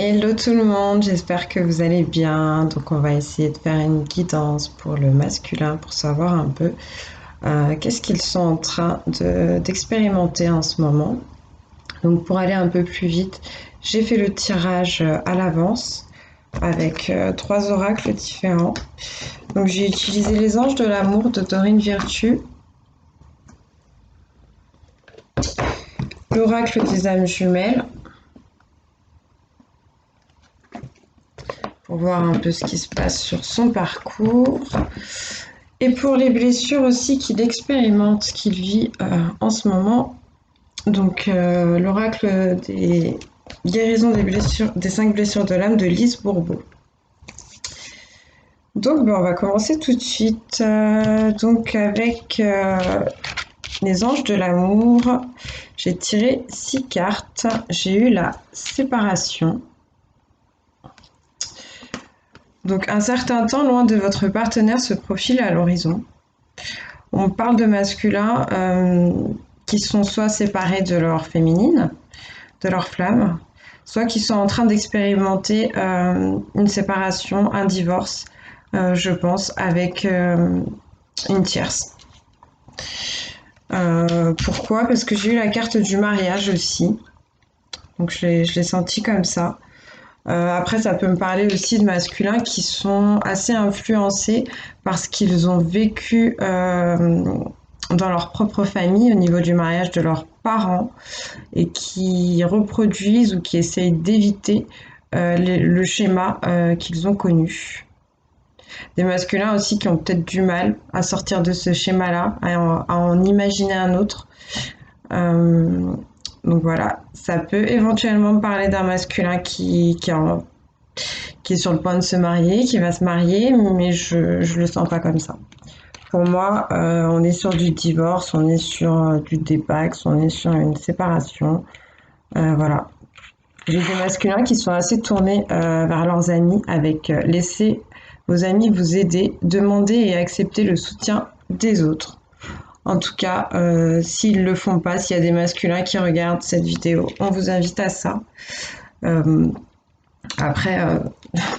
Hello tout le monde, j'espère que vous allez bien. Donc on va essayer de faire une guidance pour le masculin pour savoir un peu qu'est-ce qu'ils sont en train d'expérimenter en ce moment. Donc pour aller un peu plus vite, j'ai fait le tirage à l'avance avec trois oracles différents. Donc j'ai utilisé les anges de l'amour de Dorine Virtue, l'oracle des âmes jumelles pour voir un peu ce qui se passe sur son parcours. Et pour les blessures aussi qu'il expérimente, qu'il vit en ce moment. Donc l'oracle des guérisons des blessures, des 5 blessures de l'âme de Lise Bourbeau. Donc on va commencer tout de suite. Donc avec les anges de l'amour, j'ai tiré 6 cartes. J'ai eu la séparation. Donc un certain temps loin de votre partenaire se profile à l'horizon. On parle de masculins qui sont soit séparés de leur féminine, de leur flamme, soit qui sont en train d'expérimenter une séparation, un divorce, je pense, avec une tierce. Pourquoi? Parce que j'ai eu la carte du mariage aussi, donc je l'ai senti comme ça. Après, ça peut me parler aussi de masculins qui sont assez influencés parce qu'ils ont vécu dans leur propre famille au niveau du mariage de leurs parents et qui reproduisent ou qui essayent d'éviter le schéma qu'ils ont connu. Des masculins aussi qui ont peut-être du mal à sortir de ce schéma-là, à en imaginer un autre. Euh, donc voilà, ça peut éventuellement parler d'un masculin qui est sur le point de se marier, qui va se marier, mais je le sens pas comme ça. Pour moi, on est sur du divorce, on est sur du dépax, on est sur une séparation. Voilà. J'ai des masculins qui sont assez tournés vers leurs amis avec laissez vos amis vous aider, demander et accepter le soutien des autres. En tout cas, s'ils ne le font pas, s'il y a des masculins qui regardent cette vidéo, on vous invite à ça. Euh, Après,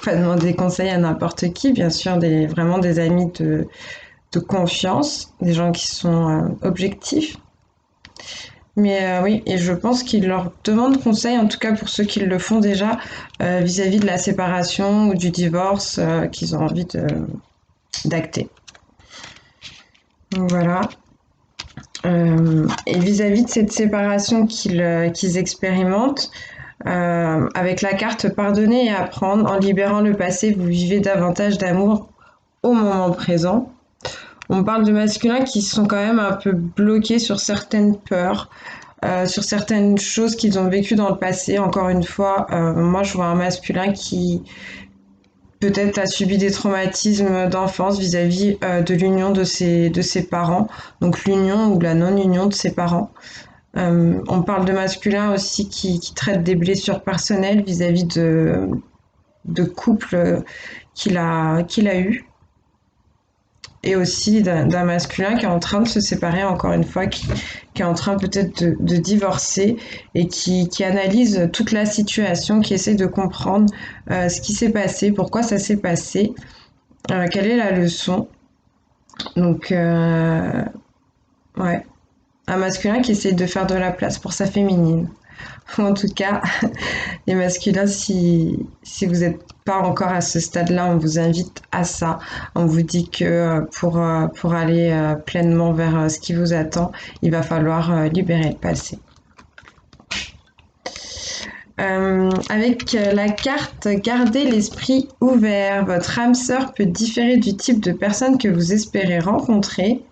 pas demander conseil à n'importe qui, bien sûr, vraiment des amis de confiance, des gens qui sont objectifs. Mais oui, et je pense qu'ils leur demandent conseil, en tout cas pour ceux qui le font déjà, vis-à-vis de la séparation ou du divorce qu'ils ont envie d'acter. Donc voilà. Et vis-à-vis de cette séparation qu'ils expérimentent, avec la carte pardonner et apprendre, en libérant le passé, vous vivez davantage d'amour au moment présent. On parle de masculins qui sont quand même un peu bloqués sur certaines peurs, sur certaines choses qu'ils ont vécues dans le passé. Encore une fois, moi je vois un masculin qui peut-être a subi des traumatismes d'enfance vis-à-vis de l'union de ses parents, donc l'union ou la non-union de ses parents. On parle de masculin aussi qui traite des blessures personnelles vis-à-vis de couples qu'il a eu, et aussi d'un masculin qui est en train de se séparer, encore une fois, qui est en train peut-être de divorcer et qui analyse toute la situation, qui essaie de comprendre ce qui s'est passé, pourquoi ça s'est passé, quelle est la leçon. Donc, ouais, un masculin qui essaie de faire de la place pour sa féminine. Ou en tout cas, les masculins, si vous n'êtes pas encore à ce stade-là, on vous invite à ça. On vous dit que pour aller pleinement vers ce qui vous attend, il va falloir libérer le passé. Avec la carte Gardez l'esprit ouvert, votre âme sœur peut différer du type de personne que vous espérez rencontrer.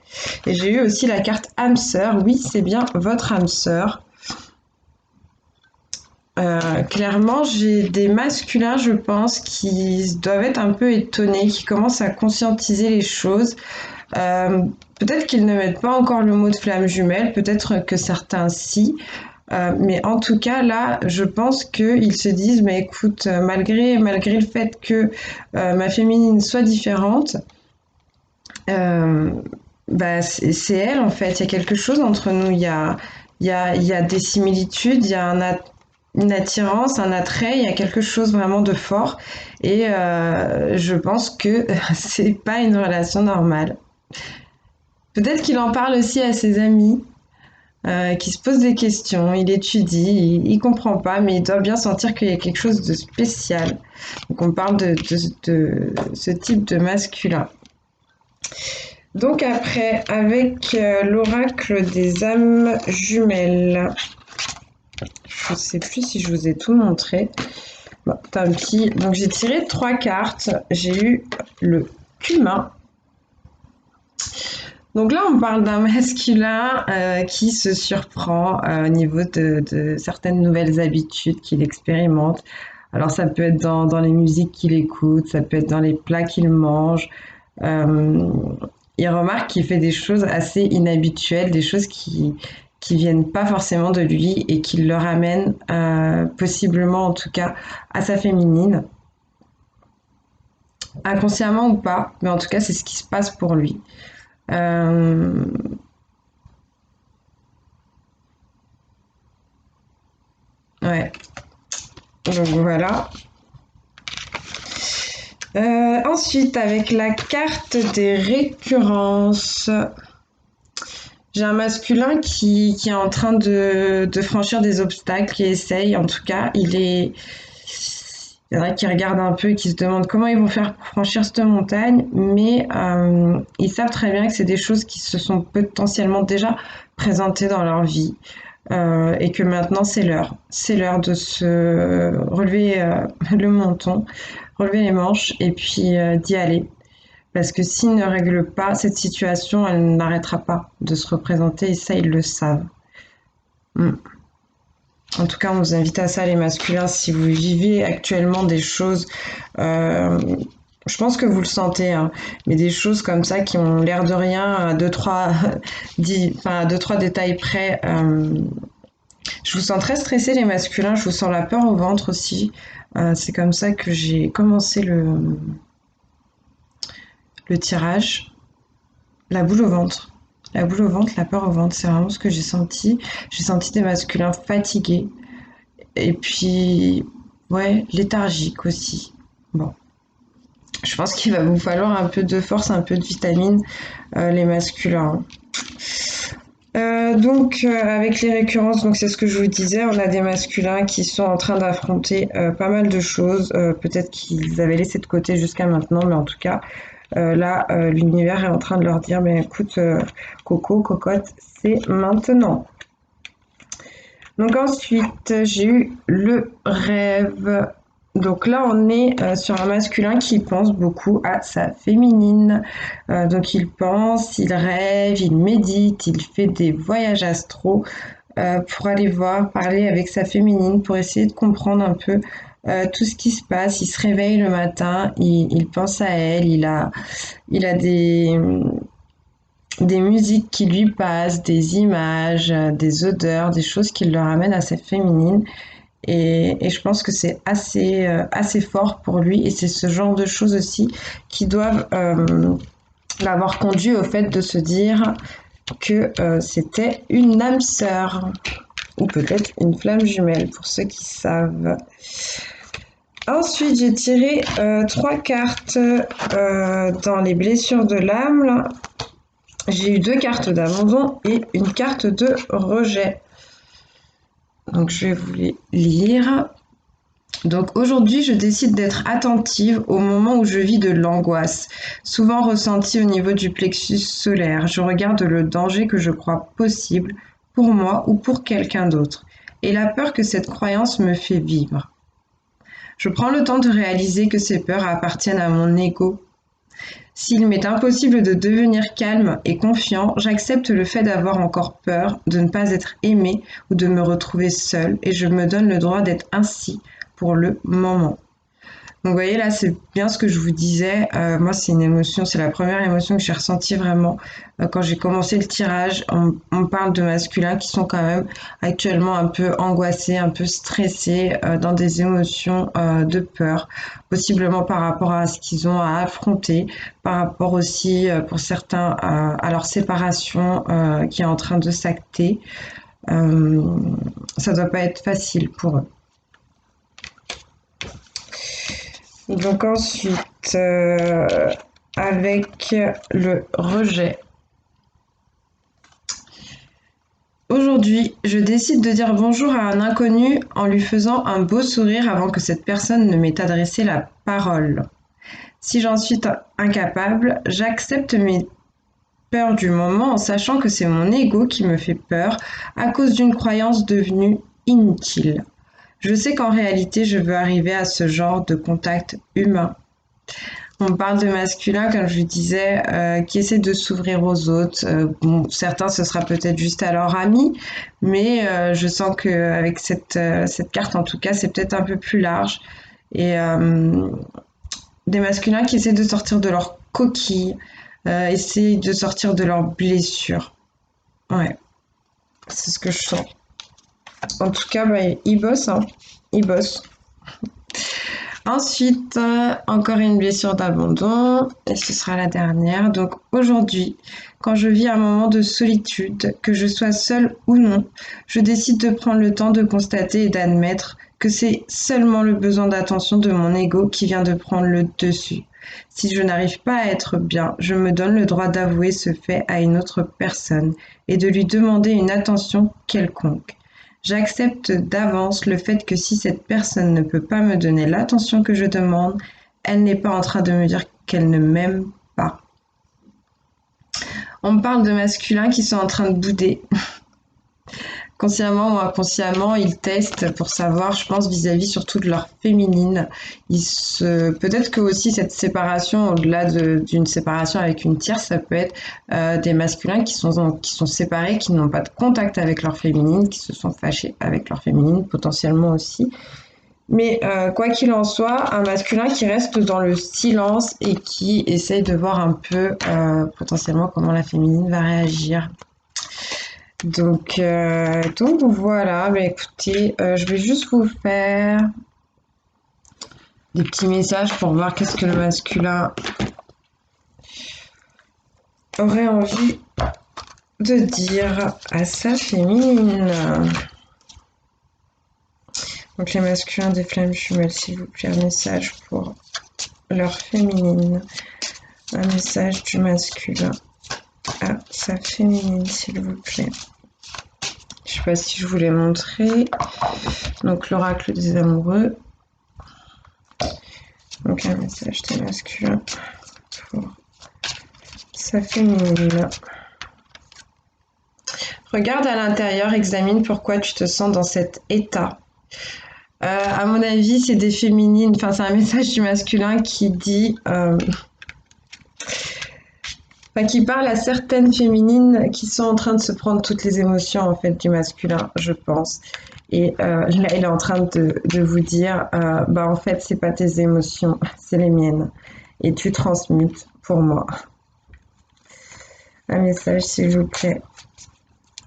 Et j'ai eu aussi la carte âme sœur. Oui, c'est bien votre âme sœur. Clairement, j'ai des masculins, je pense, qui doivent être un peu étonnés, qui commencent à conscientiser les choses. Euh, Peut-être qu'ils ne mettent pas encore le mot de flamme jumelle, peut-être que certains si. Mais en tout cas, là, je pense qu'ils se disent, mais écoute, malgré le fait que ma féminine soit différente, euh, bah, c'est elle en fait. Il y a quelque chose entre nous. Il y a des similitudes, une attirance, un attrait, il y a quelque chose vraiment de fort et je pense que c'est pas une relation normale. Peut-être qu'il en parle aussi à ses amis, qui se posent des questions, il étudie, il comprend pas, mais il doit bien sentir qu'il y a quelque chose de spécial. Donc on parle de ce type de masculin. Donc après, avec l'oracle des âmes jumelles, je ne sais plus si je vous ai tout montré. Bon, tant pis. Donc j'ai tiré 3 cartes. J'ai eu le cumin. Donc là, on parle d'un masculin qui se surprend au niveau de certaines nouvelles habitudes qu'il expérimente. Alors ça peut être dans les musiques qu'il écoute, ça peut être dans les plats qu'il mange. Euh, il remarque qu'il fait des choses assez inhabituelles, des choses qui viennent pas forcément de lui et qui le ramènent possiblement en tout cas à sa féminine, inconsciemment ou pas, mais en tout cas c'est ce qui se passe pour lui. Euh, ouais, donc voilà. Ensuite, avec la carte des récurrences, j'ai un masculin qui est en train de franchir des obstacles, qui essaye, en tout cas, il y en a qui regardent un peu et qui se demandent comment ils vont faire pour franchir cette montagne, mais ils savent très bien que c'est des choses qui se sont potentiellement déjà présentées dans leur vie et que maintenant c'est l'heure. C'est l'heure de se relever le menton, relever les manches et puis d'y aller. Parce que s'ils ne règlent pas cette situation, elle n'arrêtera pas de se représenter et ça, ils le savent. Mm. En tout cas, on vous invite à ça, les masculins, si vous vivez actuellement des choses, euh, je pense que vous le sentez, hein, mais des choses comme ça qui ont l'air de rien, à deux, trois, enfin, à deux, trois détails près. Je vous sens très stressé, les masculins, je vous sens la peur au ventre aussi. C'est comme ça que j'ai commencé le tirage. La boule au ventre. La boule au ventre, la peur au ventre, c'est vraiment ce que j'ai senti. J'ai senti des masculins fatigués. Et puis, ouais, léthargiques aussi. Bon, je pense qu'il va vous falloir un peu de force, un peu de vitamine, les masculins. Avec les récurrences, donc c'est ce que je vous disais, on a des masculins qui sont en train d'affronter pas mal de choses. Peut-être qu'ils avaient laissé de côté jusqu'à maintenant, mais en tout cas, là, l'univers est en train de leur dire, mais écoute, Coco, cocotte, c'est maintenant. Donc ensuite, j'ai eu le rêve. Donc là, on est sur un masculin qui pense beaucoup à sa féminine. Donc il pense, il rêve, il médite, il fait des voyages astro pour aller voir, parler avec sa féminine, pour essayer de comprendre un peu tout ce qui se passe. Il se réveille le matin, il pense à elle, il a des musiques qui lui passent, des images, des odeurs, des choses qui le ramènent à sa féminine. Et je pense que c'est assez fort pour lui. Et c'est ce genre de choses aussi qui doivent l'avoir conduit au fait de se dire que c'était une âme sœur. Ou peut-être une flamme jumelle, pour ceux qui savent. Ensuite, j'ai tiré 3 cartes dans les blessures de l'âme. J'ai eu 2 cartes d'abandon et une carte de rejet. Donc je vais vous les lire. Donc aujourd'hui, je décide d'être attentive au moment où je vis de l'angoisse, souvent ressentie au niveau du plexus solaire. Je regarde le danger que je crois possible pour moi ou pour quelqu'un d'autre et la peur que cette croyance me fait vivre. Je prends le temps de réaliser que ces peurs appartiennent à mon ego. S'il m'est impossible de devenir calme et confiant, j'accepte le fait d'avoir encore peur, de ne pas être aimée ou de me retrouver seule et je me donne le droit d'être ainsi pour le moment. Donc vous voyez là, c'est bien ce que je vous disais. Moi, c'est une émotion, c'est la première émotion que j'ai ressentie vraiment quand j'ai commencé le tirage. On parle de masculins qui sont quand même actuellement un peu angoissés, un peu stressés, dans des émotions de peur, possiblement par rapport à ce qu'ils ont à affronter, par rapport aussi pour certains à leur séparation qui est en train de s'acter. Ça doit pas être facile pour eux. Donc ensuite, avec le rejet. Aujourd'hui, je décide de dire bonjour à un inconnu en lui faisant un beau sourire avant que cette personne ne m'ait adressé la parole. Si j'en suis incapable, j'accepte mes peurs du moment en sachant que c'est mon ego qui me fait peur à cause d'une croyance devenue inutile. Je sais qu'en réalité, je veux arriver à ce genre de contact humain. On parle de masculin, comme je le disais, qui essaie de s'ouvrir aux autres. Bon, certains, ce sera peut-être juste à leur ami, mais je sens qu'avec cette carte, en tout cas, c'est peut-être un peu plus large. Et des masculins qui essaient de sortir de leur coquille, essaient de sortir de leurs blessures. Ouais, c'est ce que je sens. En tout cas, bah, ils bossent, hein. Ils bossent. Ensuite, encore une blessure d'abandon, et ce sera la dernière. Donc aujourd'hui, quand je vis un moment de solitude, que je sois seule ou non, je décide de prendre le temps de constater et d'admettre que c'est seulement le besoin d'attention de mon ego qui vient de prendre le dessus. Si je n'arrive pas à être bien, je me donne le droit d'avouer ce fait à une autre personne et de lui demander une attention quelconque. J'accepte d'avance le fait que si cette personne ne peut pas me donner l'attention que je demande, elle n'est pas en train de me dire qu'elle ne m'aime pas. On me parle de masculins qui sont en train de bouder. Consciemment ou inconsciemment, ils testent pour savoir, je pense, vis-à-vis surtout de leur féminine. Peut-être que aussi cette séparation, au-delà d'une séparation avec une tierce, ça peut être des masculins qui sont séparés, qui n'ont pas de contact avec leur féminine, qui se sont fâchés avec leur féminine, potentiellement aussi. Mais quoi qu'il en soit, un masculin qui reste dans le silence et qui essaye de voir un peu potentiellement comment la féminine va réagir. Donc voilà, bah écoutez, je vais juste vous faire des petits messages pour voir qu'est-ce que le masculin aurait envie de dire à sa féminine. Donc les masculins des flammes jumelles, s'il vous plaît, un message pour leur féminine. Un message du masculin à sa féminine, s'il vous plaît. Je sais pas si je vous l'ai montré. Donc l'oracle des amoureux. Donc un message des masculins pour sa féminine. Regarde à l'intérieur, examine pourquoi tu te sens dans cet état. À mon avis, c'est des féminines, enfin c'est un message du masculin qui dit, qui parle à certaines féminines qui sont en train de se prendre toutes les émotions en fait du masculin, je pense. Et là, il est en train de vous dire, en fait, c'est pas tes émotions, c'est les miennes. Et tu transmutes pour moi. Un message, s'il vous plaît,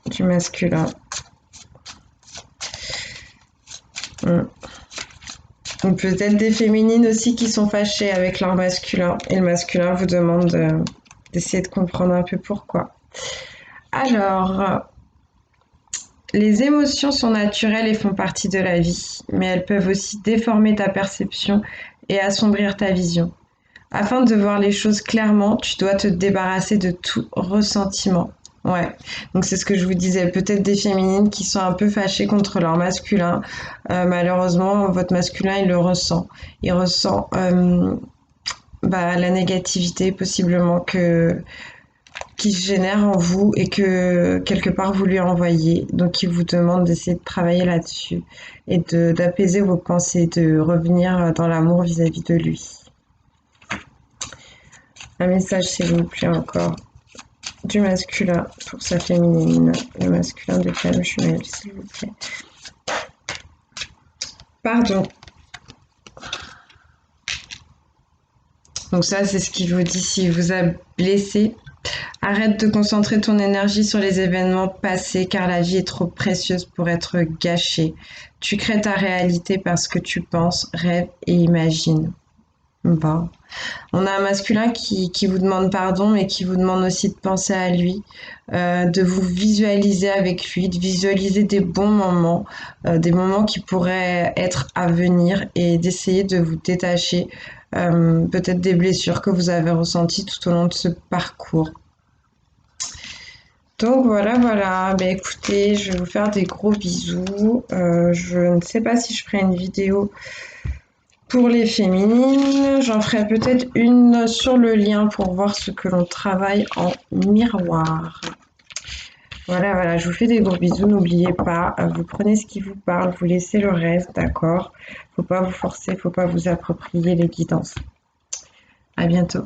du masculin. Ou peut-être des féminines aussi qui sont fâchées avec leur masculin. Et le masculin vous demande d'essayer de comprendre un peu pourquoi. Alors, les émotions sont naturelles et font partie de la vie, mais elles peuvent aussi déformer ta perception et assombrir ta vision. Afin de voir les choses clairement, tu dois te débarrasser de tout ressentiment. Ouais, donc c'est ce que je vous disais, peut-être des féminines qui sont un peu fâchées contre leur masculin. Malheureusement, votre masculin, il le ressent. Il ressent la négativité possiblement qui se génère en vous et que quelque part vous lui envoyez. Donc il vous demande d'essayer de travailler là-dessus et d'apaiser vos pensées, de revenir dans l'amour vis-à-vis de lui. Un message, s'il vous plaît, encore du masculin pour sa féminine. Le masculin de flamme jumelle, s'il vous plaît. Pardon. Donc ça, c'est ce qu'il vous dit s'il vous a blessé. Arrête de concentrer ton énergie sur les événements passés car la vie est trop précieuse pour être gâchée. Tu crées ta réalité parce que tu penses, rêves et imagines. Bon. On a un masculin qui vous demande pardon, mais qui vous demande aussi de penser à lui, de vous visualiser avec lui, de visualiser des moments qui pourraient être à venir et d'essayer de vous détacher peut-être des blessures que vous avez ressenties tout au long de ce parcours. Donc voilà, voilà. Ben, écoutez, je vais vous faire des gros bisous. Je ne sais pas si je ferai une vidéo pour les féminines. J'en ferai peut-être une sur le lien pour voir ce que l'on travaille en miroir. Voilà, voilà, je vous fais des gros bisous. N'oubliez pas, vous prenez ce qui vous parle, vous laissez le reste, d'accord? Faut pas vous forcer, faut pas vous approprier les guidances. À bientôt.